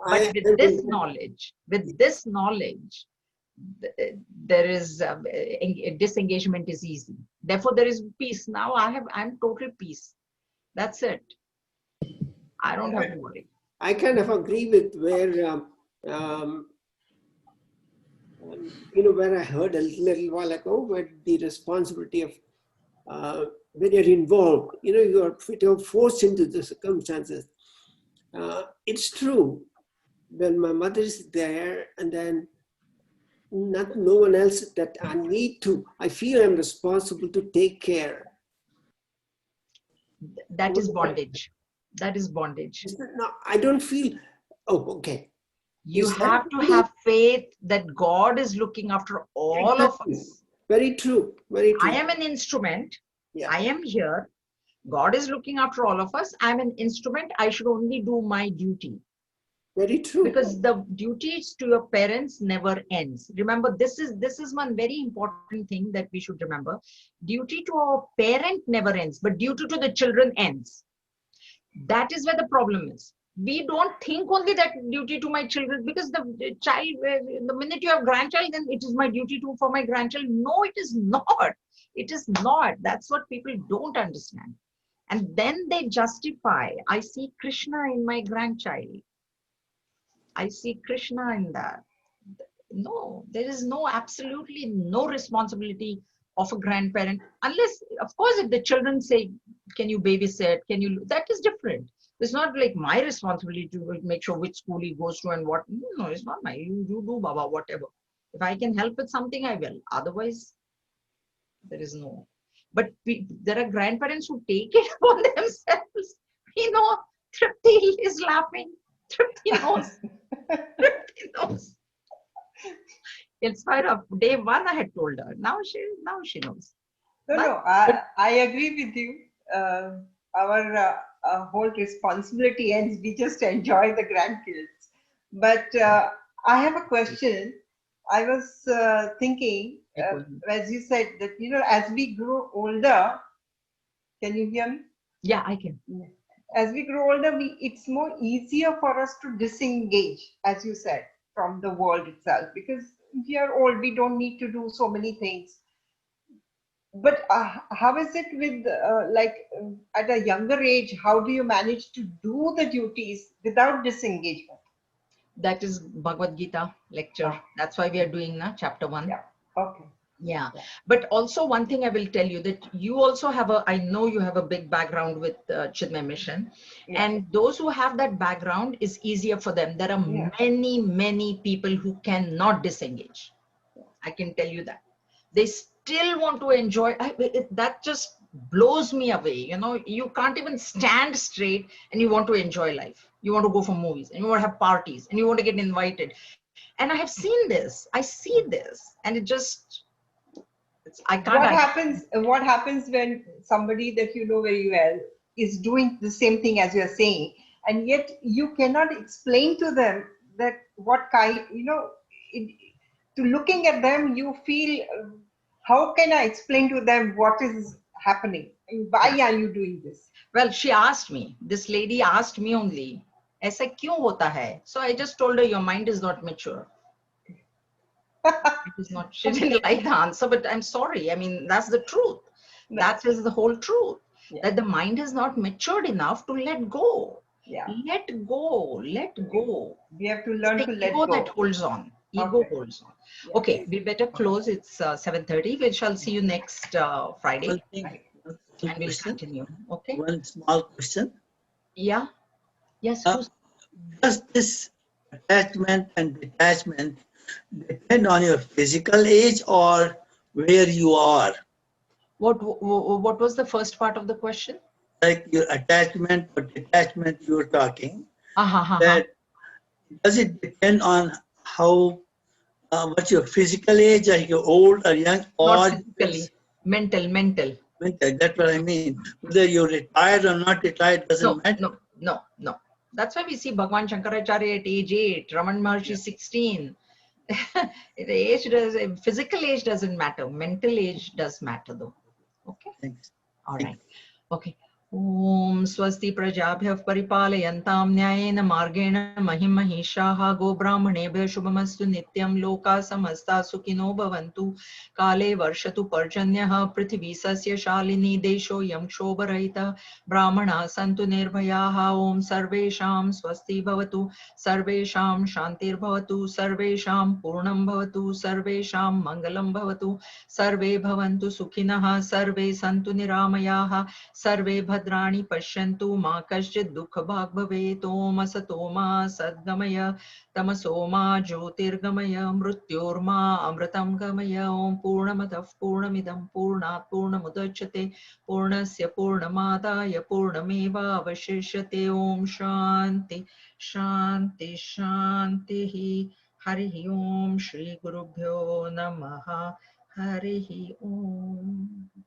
But with this knowledge, there is disengagement is easy. Therefore, there is peace. Now I'm total peace. That's it. I don't have to worry. I kind of agree with where where I heard a little while ago, where the responsibility of when you're involved, you're forced into the circumstances. It's true. When my mother is there, and then no one else that I feel I'm responsible to take care. That is bondage. That is bondage. No, I don't feel, oh, okay. You have to have faith that God is looking after all of us. Very true. Very true. I am an instrument. Yeah. I am here. God is looking after all of us. I'm an instrument. I should only do my duty. Very true. Because the duties to your parents never ends. Remember, this is one very important thing that we should remember. Duty to our parent never ends, but duty to the children ends. That is where the problem is. We don't think only that duty to my children, because the child, the minute you have grandchild, then it is my duty for my grandchild. No, it is not. It is not. That's what people don't understand. And then they justify, I see Krishna in my grandchild. I see Krishna in that. No, there is absolutely no responsibility of a grandparent, unless, of course, if the children say, can you babysit, that is different. It's not like my responsibility to make sure which school he goes to and what. No, it's not you do, Baba, whatever. If I can help with something, I will. Otherwise, there is no. But there are grandparents who take it upon themselves. Tripti is laughing. Tripti knows. Tripti knows. In spite of day one, I had told her. Now she knows. No, I agree with you. Our whole responsibility ends. We just enjoy the grandkids. But I have a question. I was thinking, as you said, that as we grow older, can you hear me? Yeah, I can. As we grow older, it's more easier for us to disengage, as you said, from the world itself, because we are old. We don't need to do so many things. But how is it with at a younger age? How do you manage to do the duties without disengagement? That is Bhagavad Gita lecture. Ah, That's why we are doing chapter 1. yeah. Okay. Yeah. Yeah. But also one thing I will tell you, that you also have I know you have a big background with Chinmaya Mission, Yeah. and those who have that background is easier for them. There are Yeah. many people who cannot disengage. I can tell you that. They still want to enjoy. That just blows me away. You know, you can't even stand straight and you want to enjoy life. You want to go for movies and you want to have parties and you want to get invited. And I have seen this. I see this, and it just, I can't understand. What happens when somebody that you know very well is doing the same thing as you're saying, and yet you cannot explain to them that what kind, it, to looking at them, you feel, how can I explain to them what is happening? And why Yeah. are you doing this? Well, she asked me, this lady asked me only, ऐसा क्यों होता है? So I just told her, your mind is not mature. It is not. She didn't like the answer, but I'm sorry. I mean, that's the truth. That is the whole truth. Yeah. That the mind is not matured enough to let go. Yeah. Let go. Let go. We have to learn It's to the let ego go. that holds on. Ego Okay. holds on. Yeah. Okay, we better close. It's 7:30. We shall see you next Friday, One thing, Right. one and we'll question, continue. Okay? one small question. Yeah. Yes. Uh, does this attachment and detachment depend on your physical age or where you are? What was the first part of the question? Like your attachment or detachment you were talking, Uh-huh. that does it depend on how, what's your physical age, are you old or young, Not or physically. Mental. mental? That's what I mean. Whether you're retired or not retired doesn't matter. No. That's why we see Bhagwan Shankaracharya at age 8, Raman Maharshi Yeah. 16. The age physical age doesn't matter. Mental age does matter though. Okay. Thanks. All Thank right. Okay. ॐ स्वस्ति प्रजाभ्यः परिपालयन्तां न्यायेन मार्गेण महिं महिषाः गोब्राह्मणेभ्यः शुभमस्तु नित्यं लोकाः समस्ताः सुखिनो भवन्तु काले वर्षतु पर्जन्यः पृथिवी सस्यशालिनी देशोऽयं क्षोभरहितः ब्राह्मणाः सन्तु निर्भयाः ॐ सर्वेषां स्वस्ति भवतु सर्वेषां शान्तिर्भवतु सर्वेषां पूर्णं भवतु सर्वेषां मङ्गलं भवतु सर्वे भवन्तु सुखिनः सर्वे सन्तु निरामयाः सर्वे भद्राणि पश्यन्तु मा कश्चित् दुःखभाग् भवेत् ॐ असतो मा सद्गमय तमसो मा ज्योतिर्गमय मृत्योर्मा अमृतं गमय ॐ पूर्णमदः पूर्णमिदं पूर्णात् पूर्णमुदच्यते पूर्णस्य पूर्णमादाय पूर्णमेवावशिष्यते ॐ शान्ति शान्ति शान्तिः हरिः ॐ श्रीगुरुभ्यो नमः हरिः ॐ